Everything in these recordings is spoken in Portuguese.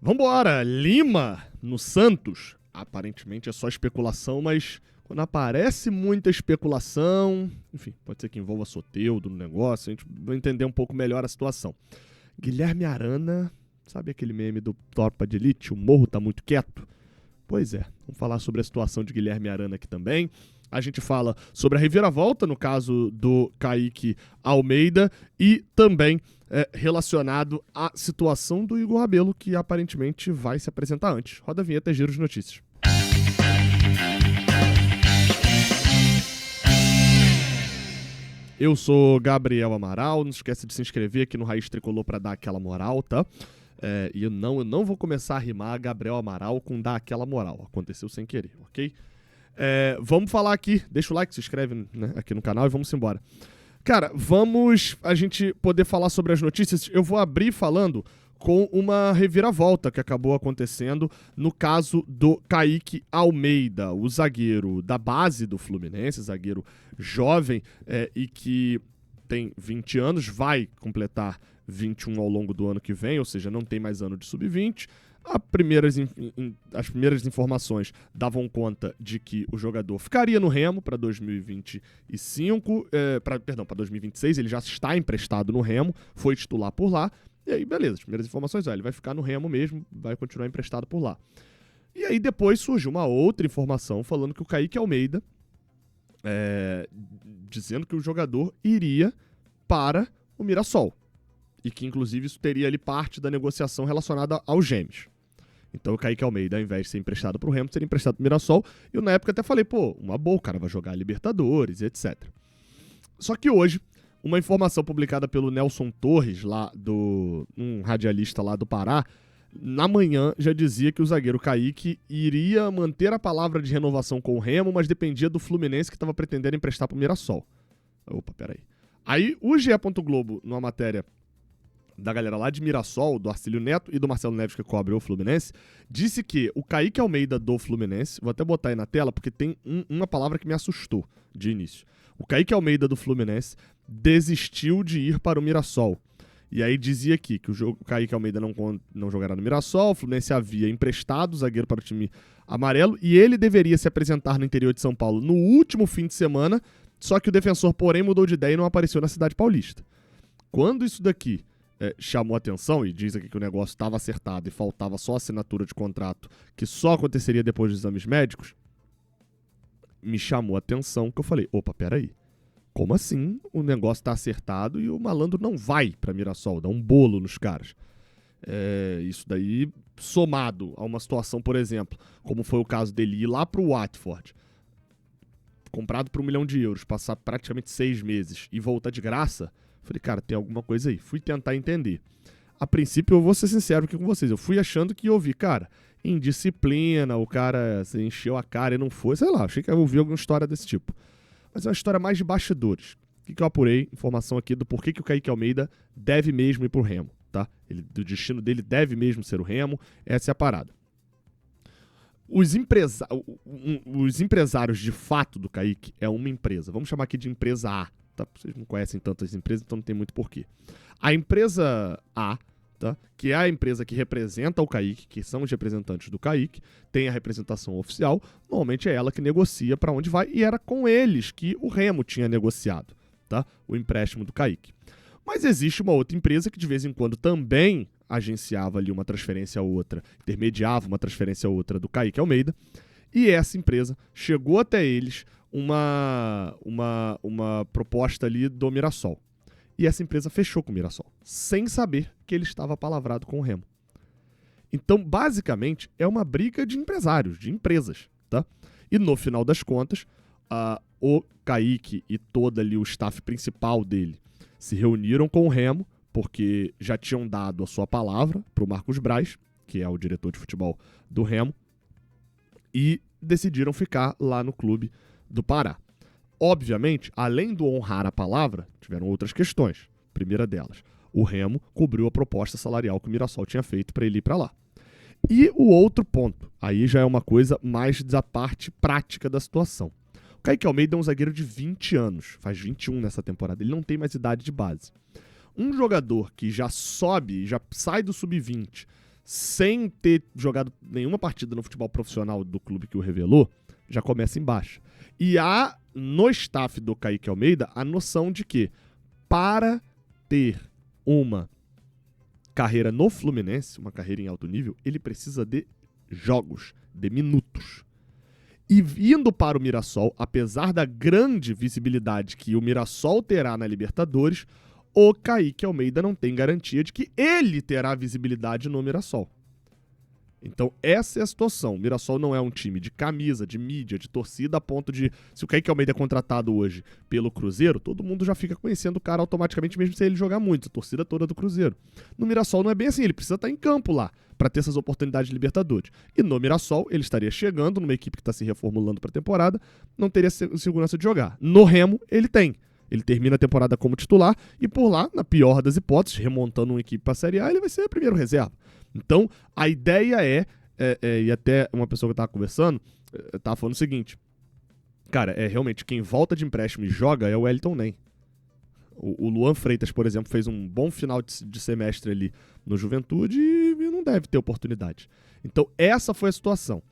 Vambora! Lima, no Santos. Aparentemente é só especulação, mas quando aparece muita especulação, enfim, pode ser que envolva Soteldo no negócio, a gente vai entender um pouco melhor a situação. Guilherme Arana, sabe aquele meme do Tropa de Elite? O morro tá muito quieto? Pois é, vamos falar sobre a situação de Guilherme Arana aqui também. A gente fala sobre a reviravolta, no caso do Kaique Almeida, e também relacionado à situação do Igor Rabelo, que aparentemente vai se apresentar antes. Roda a vinheta e giro de notícias. Eu sou Gabriel Amaral, não esquece de se inscrever aqui no Raiz Tricolor para dar aquela moral, tá? E eu não vou começar a rimar Gabriel Amaral com dar aquela moral. Aconteceu sem querer, ok? Vamos falar aqui, deixa o like, se inscreve, né, aqui no canal e vamos embora. Cara, vamos a gente poder falar sobre as notícias. Eu vou abrir falando com uma reviravolta que acabou acontecendo no caso do Kaique Almeida, o zagueiro da base do Fluminense, zagueiro jovem e que tem 20 anos, vai completar 21 ao longo do ano que vem, ou seja, não tem mais ano de sub-20. As primeiras informações davam conta de que o jogador ficaria no Remo para 2025, para 2026, ele já está emprestado no Remo, foi titular por lá, e aí beleza, as primeiras informações, ele vai ficar no Remo mesmo, vai continuar emprestado por lá. E aí depois surgiu uma outra informação falando que o Kaique Almeida, dizendo que o jogador iria para o Mirassol. E que, inclusive, isso teria ali parte da negociação relacionada aos gêmeos. Então, o Kaique Almeida, ao invés de ser emprestado para o Remo, seria emprestado para o Mirassol. E eu, na época, até falei, uma boa, o cara vai jogar Libertadores, etc. Só que hoje, uma informação publicada pelo Nelson Torres, um radialista lá do Pará, na manhã já dizia que o zagueiro Kaique iria manter a palavra de renovação com o Remo, mas dependia do Fluminense que estava pretendendo emprestar para o Mirassol. Opa, peraí. Aí, o GE. Globo, numa matéria da galera lá de Mirassol, do Arcílio Neto e do Marcelo Neves, que cobre o Fluminense, disse que o Kaique Almeida do Fluminense, vou até botar aí na tela, porque tem uma palavra que me assustou de início. O Kaique Almeida do Fluminense desistiu de ir para o Mirassol. E aí dizia aqui que o Kaique Almeida não jogará no Mirassol, o Fluminense havia emprestado o zagueiro para o time amarelo, e ele deveria se apresentar no interior de São Paulo no último fim de semana, só que o defensor, porém, mudou de ideia e não apareceu na cidade paulista. Quando isso daqui chamou atenção, e diz aqui que o negócio estava acertado e faltava só a assinatura de contrato, que só aconteceria depois dos exames médicos, me chamou a atenção que eu falei, peraí, como assim o negócio está acertado e o malandro não vai para Mirassol, dá um bolo nos caras? Isso daí, somado a uma situação, por exemplo, como foi o caso dele ir lá para o Watford, comprado por €1 milhão, passar praticamente 6 meses e voltar de graça, falei, cara, tem alguma coisa aí. Fui tentar entender. A princípio, eu vou ser sincero aqui com vocês. Eu fui achando que ia ouvir, cara, indisciplina, o cara se encheu a cara e não foi. Sei lá, achei que eu ouvi alguma história desse tipo. Mas é uma história mais de bastidores. O que eu apurei? Informação aqui do porquê que o Kaique Almeida deve mesmo ir pro Remo, tá? Do destino dele deve mesmo ser o Remo. Essa é a parada. Os empresários de fato do Kaique é uma empresa. Vamos chamar aqui de empresa A. Tá? Vocês não conhecem tantas empresas, então não tem muito porquê. A empresa A, tá? Que é a empresa que representa o Kaique, que são os representantes do Kaique, tem a representação oficial, normalmente é ela que negocia para onde vai, e era com eles que o Remo tinha negociado, tá? O empréstimo do Kaique. Mas existe uma outra empresa que de vez em quando também agenciava ali uma transferência a outra, intermediava uma transferência a outra do Kaique Almeida, e essa empresa chegou até eles uma proposta ali do Mirassol. E essa empresa fechou com o Mirassol, sem saber que ele estava palavrado com o Remo. Então, basicamente, é uma briga de empresários, de empresas, tá? E no final das contas, o Kaique e todo ali o staff principal dele se reuniram com o Remo, porque já tinham dado a sua palavra para o Marcos Braz, que é o diretor de futebol do Remo, e decidiram ficar lá no clube do Pará. Obviamente, além do honrar a palavra, tiveram outras questões. Primeira delas, o Remo cobriu a proposta salarial que o Mirassol tinha feito para ele ir para lá. E o outro ponto, aí já é uma coisa mais da parte prática da situação. O Kaique Almeida é um zagueiro de 20 anos, faz 21 nessa temporada, ele não tem mais idade de base. Um jogador que já sobe, já sai do sub-20, sem ter jogado nenhuma partida no futebol profissional do clube que o revelou, já começa em baixa. E há, no staff do Kaique Almeida, a noção de que, para ter uma carreira no Fluminense, uma carreira em alto nível, ele precisa de jogos, de minutos. E indo para o Mirassol, apesar da grande visibilidade que o Mirassol terá na Libertadores, o Kaique Almeida não tem garantia de que ele terá visibilidade no Mirassol. Então essa é a situação. O Mirassol não é um time de camisa, de mídia, de torcida, a ponto de, se o Kaique Almeida é contratado hoje pelo Cruzeiro, todo mundo já fica conhecendo o cara automaticamente, mesmo sem ele jogar muito, a torcida toda do Cruzeiro. No Mirassol não é bem assim, ele precisa estar em campo lá para ter essas oportunidades de Libertadores. E no Mirassol ele estaria chegando numa equipe que está se reformulando para a temporada, não teria segurança de jogar. No Remo ele tem. Ele termina a temporada como titular e por lá, na pior das hipóteses, remontando uma equipe para a Série A, ele vai ser primeiro reserva. Então, a ideia e até uma pessoa que eu estava conversando, estava falando o seguinte, cara, realmente, quem volta de empréstimo e joga é o Wellington Nem. O Luan Freitas, por exemplo, fez um bom final de semestre ali no Juventude e não deve ter oportunidade. Então, essa foi a situação.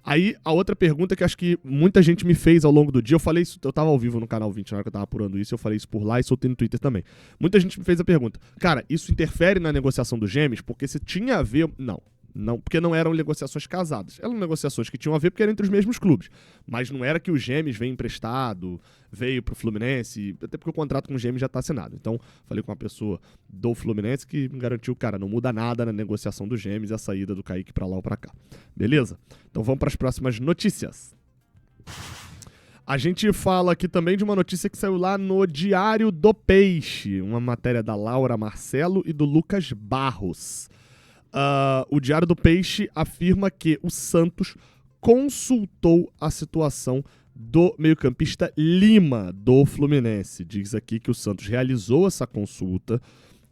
Aí, a outra pergunta que acho que muita gente me fez ao longo do dia, eu falei isso, eu tava ao vivo no canal 20 na hora que eu tava apurando isso, eu falei isso por lá e soltei no Twitter também. Muita gente me fez a pergunta, cara, isso interfere na negociação dos Gêmeos? Porque se tinha a ver... Não, porque não eram negociações casadas. Eram negociações que tinham a ver porque eram entre os mesmos clubes. Mas não era que o Gêmeos veio emprestado, veio pro Fluminense, até porque o contrato com o Gêmeos já está assinado. Então, falei com uma pessoa do Fluminense que me garantiu, cara, não muda nada na negociação do Gêmeos e a saída do Kaique pra lá ou pra cá. Beleza? Então vamos para as próximas notícias. A gente fala aqui também de uma notícia que saiu lá no Diário do Peixe, uma matéria da Laura Marcelo e do Lucas Barros. O Diário do Peixe afirma que o Santos consultou a situação do meio-campista Lima, do Fluminense. Diz aqui que o Santos realizou essa consulta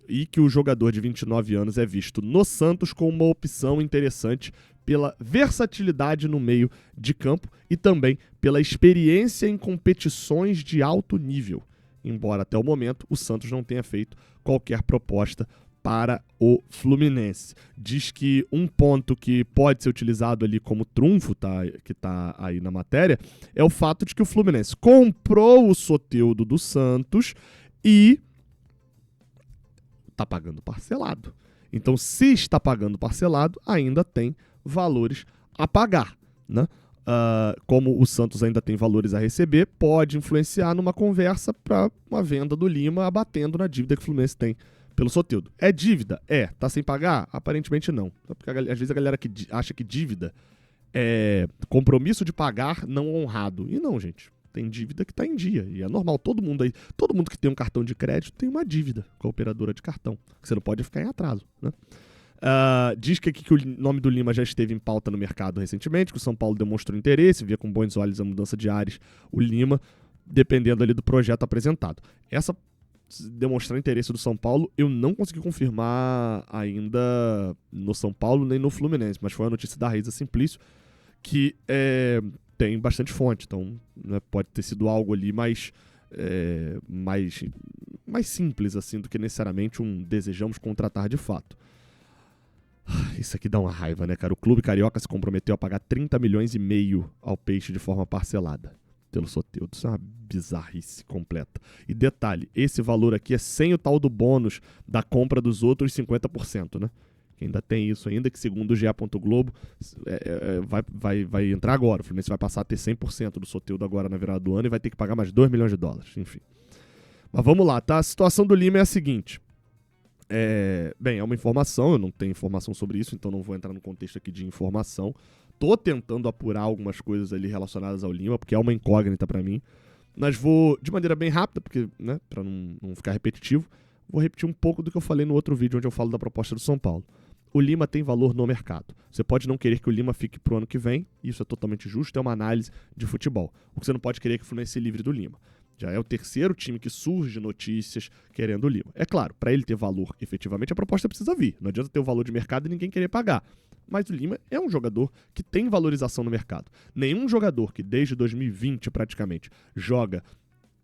e que o jogador de 29 anos é visto no Santos como uma opção interessante pela versatilidade no meio de campo e também pela experiência em competições de alto nível. Embora até o momento o Santos não tenha feito qualquer proposta para o Fluminense. Diz que um ponto que pode ser utilizado ali como trunfo, que está aí na matéria, é o fato de que o Fluminense comprou o Soteldo do Santos e está pagando parcelado. Então, se está pagando parcelado, ainda tem valores a pagar, né? Como o Santos ainda tem valores a receber, pode influenciar numa conversa para uma venda do Lima abatendo na dívida que o Fluminense tem pelo Soteldo. É dívida? Tá sem pagar? Aparentemente não. Porque às vezes a galera que acha que dívida é compromisso de pagar não honrado. E não, gente. Tem dívida que está em dia. E é normal. Todo mundo que tem um cartão de crédito tem uma dívida com a operadora de cartão. Você não pode ficar em atraso, né? Diz que o nome do Lima já esteve em pauta no mercado recentemente, que o São Paulo demonstrou interesse, via com bons olhos a mudança de ares o Lima, dependendo ali do projeto apresentado. Essa demonstrar interesse do São Paulo, eu não consegui confirmar ainda no São Paulo nem no Fluminense, mas foi uma notícia da Raíza Simplício que tem bastante fonte, então, né, pode ter sido algo ali mais simples assim do que necessariamente um desejamos contratar de fato. Isso aqui dá uma raiva, né, cara? O clube carioca se comprometeu a pagar 30 milhões e meio ao Peixe de forma parcelada pelo Soteldo. Isso é uma bizarrice completa. E detalhe, esse valor aqui é sem o tal do bônus da compra dos outros 50%, né? Que ainda tem isso ainda, que segundo o GE. Globo vai entrar agora. O Fluminense vai passar a ter 100% do Soteldo agora na virada do ano e vai ter que pagar mais 2 milhões de dólares, enfim. Mas vamos lá, tá? A situação do Lima é a seguinte. É uma informação, eu não tenho informação sobre isso, então não vou entrar no contexto aqui de informação. Tô tentando apurar algumas coisas ali relacionadas ao Lima, porque é uma incógnita pra mim. Mas vou, de maneira bem rápida, porque, né, pra não ficar repetitivo, vou repetir um pouco do que eu falei no outro vídeo onde eu falo da proposta do São Paulo. O Lima tem valor no mercado. Você pode não querer que o Lima fique pro ano que vem, isso é totalmente justo, é uma análise de futebol. O que você não pode querer é que o Fluminense se livre do Lima. Já é o terceiro time que surge notícias querendo o Lima. É claro, para ele ter valor efetivamente, a proposta precisa vir. Não adianta ter o valor de mercado e ninguém querer pagar. Mas o Lima é um jogador que tem valorização no mercado. Nenhum jogador que desde 2020 praticamente joga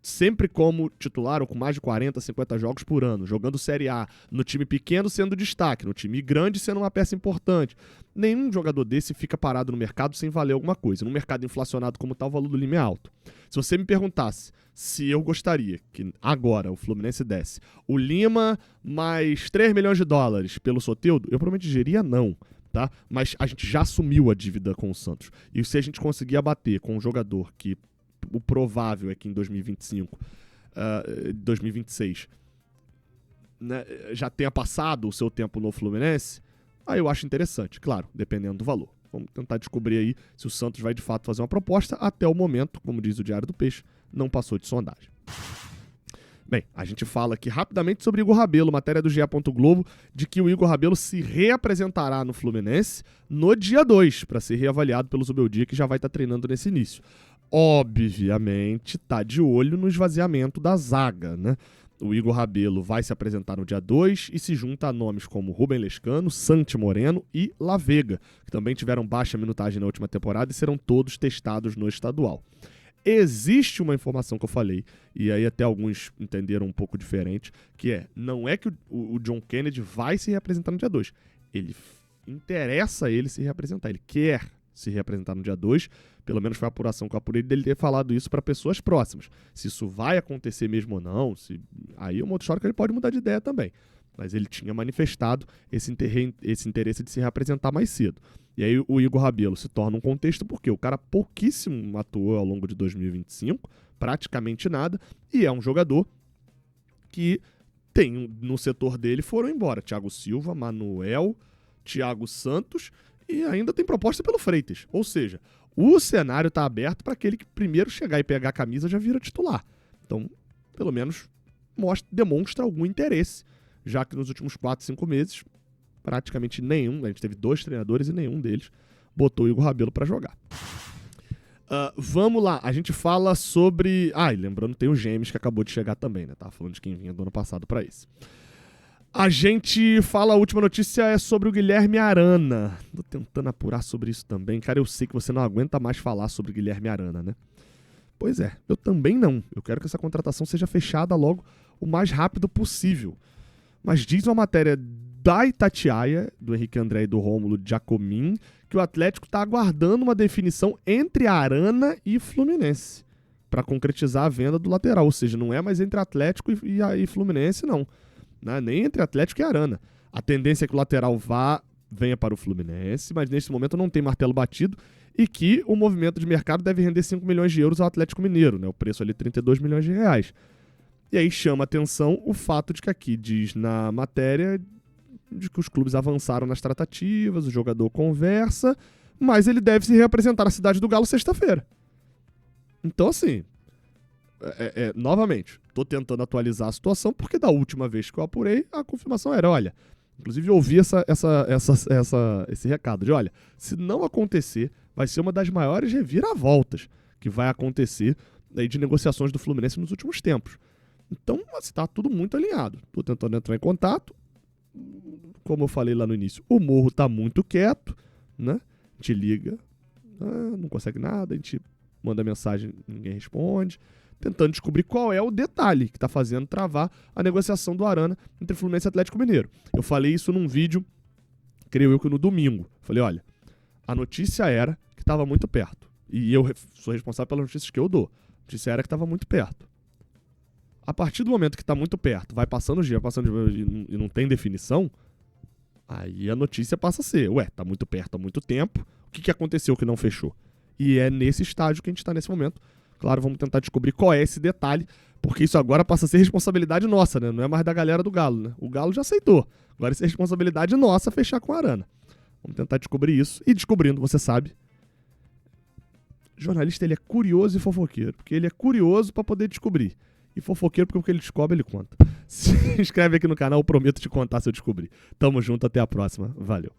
sempre como titular ou com mais de 40, 50 jogos por ano, jogando Série A, no time pequeno sendo destaque, no time grande sendo uma peça importante. Nenhum jogador desse fica parado no mercado sem valer alguma coisa. No mercado inflacionado como tal, o valor do Lima é alto. Se você me perguntasse se eu gostaria que agora o Fluminense desse o Lima mais 3 milhões de dólares pelo Soteldo, eu provavelmente diria não. Tá? Mas a gente já assumiu a dívida com o Santos. E se a gente conseguir abater com um jogador que o provável é que em 2025, 2026, né, já tenha passado o seu tempo no Fluminense, aí eu acho interessante, claro, dependendo do valor. Vamos tentar descobrir aí se o Santos vai de fato fazer uma proposta. Até o momento, como diz o Diário do Peixe, não passou de sondagem. Bem, a gente fala aqui rapidamente sobre Igor Rabelo, matéria do GE. Globo, de que o Igor Rabelo se reapresentará no Fluminense no dia 2, para ser reavaliado pelo Zubeldia, que já vai estar treinando nesse início. Obviamente, tá de olho no esvaziamento da zaga, né? O Igor Rabelo vai se apresentar no dia 2 e se junta a nomes como Rubem Lescano, Santi Moreno e La Vega, que também tiveram baixa minutagem na última temporada e serão todos testados no estadual. Existe uma informação que eu falei, e aí até alguns entenderam um pouco diferente, que não é que o John Kennedy vai se reapresentar no dia 2. Interessa ele se reapresentar, ele quer se reapresentar no dia 2, pelo menos foi a apuração que eu apurei dele ter falado isso para pessoas próximas. Se isso vai acontecer mesmo ou não, aí é uma outra história que ele pode mudar de ideia também. Mas ele tinha manifestado esse interesse de se reapresentar mais cedo. E aí o Igor Rabelo se torna um contexto porque o cara pouquíssimo atuou ao longo de 2025, praticamente nada, e é um jogador que tem no setor dele foram embora Thiago Silva, Manuel, Thiago Santos e ainda tem proposta pelo Freitas. Ou seja, o cenário está aberto para aquele que primeiro chegar e pegar a camisa já vira titular. Então, pelo menos, demonstra algum interesse, já que nos últimos 4, 5 meses, praticamente nenhum, a gente teve 2 treinadores e nenhum deles botou o Igor Rabelo para jogar. Vamos lá, a gente fala sobre... e lembrando, tem o Gêmeos que acabou de chegar também, né? Tava falando de quem vinha do ano passado para esse. A gente fala, a última notícia é sobre o Guilherme Arana. Tô tentando apurar sobre isso também. Cara, eu sei que você não aguenta mais falar sobre o Guilherme Arana, né? Pois é, eu também não. Eu quero que essa contratação seja fechada logo o mais rápido possível. Mas diz uma matéria da Itatiaia, do Henrique André e do Rômulo Giacomin, que o Atlético está aguardando uma definição entre Arana e Fluminense para concretizar a venda do lateral. Ou seja, não é mais entre Atlético e Fluminense, não. Nem entre Atlético e Arana. A tendência é que o lateral venha para o Fluminense, mas nesse momento não tem martelo batido e que o movimento de mercado deve render 5 milhões de euros ao Atlético Mineiro, né? O preço ali 32 milhões de reais. E aí chama atenção o fato de que aqui diz na matéria de que os clubes avançaram nas tratativas, o jogador conversa, mas ele deve se reapresentar na Cidade do Galo sexta-feira. Então, assim, novamente, estou tentando atualizar a situação, porque da última vez que eu apurei, a confirmação era, olha, inclusive eu ouvi esse recado de, olha, se não acontecer, vai ser uma das maiores reviravoltas que vai acontecer aí de negociações do Fluminense nos últimos tempos. Então, está tudo muito alinhado. Estou tentando entrar em contato. Como eu falei lá no início, o Morro está muito quieto, né? A gente liga, não consegue nada, a gente manda mensagem, ninguém responde. Tentando descobrir qual é o detalhe que está fazendo travar a negociação do Arana entre Fluminense e Atlético Mineiro. Eu falei isso num vídeo, creio eu que no domingo. Falei, olha, a notícia era que estava muito perto. E eu sou responsável pelas notícias que eu dou. A notícia era que estava muito perto. A partir do momento que está muito perto, vai passando o dia e não tem definição, aí a notícia passa a ser, tá muito perto há muito tempo, o que aconteceu que não fechou? E é nesse estágio que a gente está nesse momento. Claro, vamos tentar descobrir qual é esse detalhe, porque isso agora passa a ser responsabilidade nossa, né? Não é mais da galera do Galo, né? O Galo já aceitou. Agora isso é responsabilidade nossa fechar com a Arana. Vamos tentar descobrir isso. E descobrindo, você sabe, jornalista ele é curioso e fofoqueiro, porque ele é curioso para poder descobrir. E fofoqueiro porque o que ele descobre, ele conta. Se inscreve aqui no canal, eu prometo te contar se eu descobrir. Tamo junto, até a próxima. Valeu.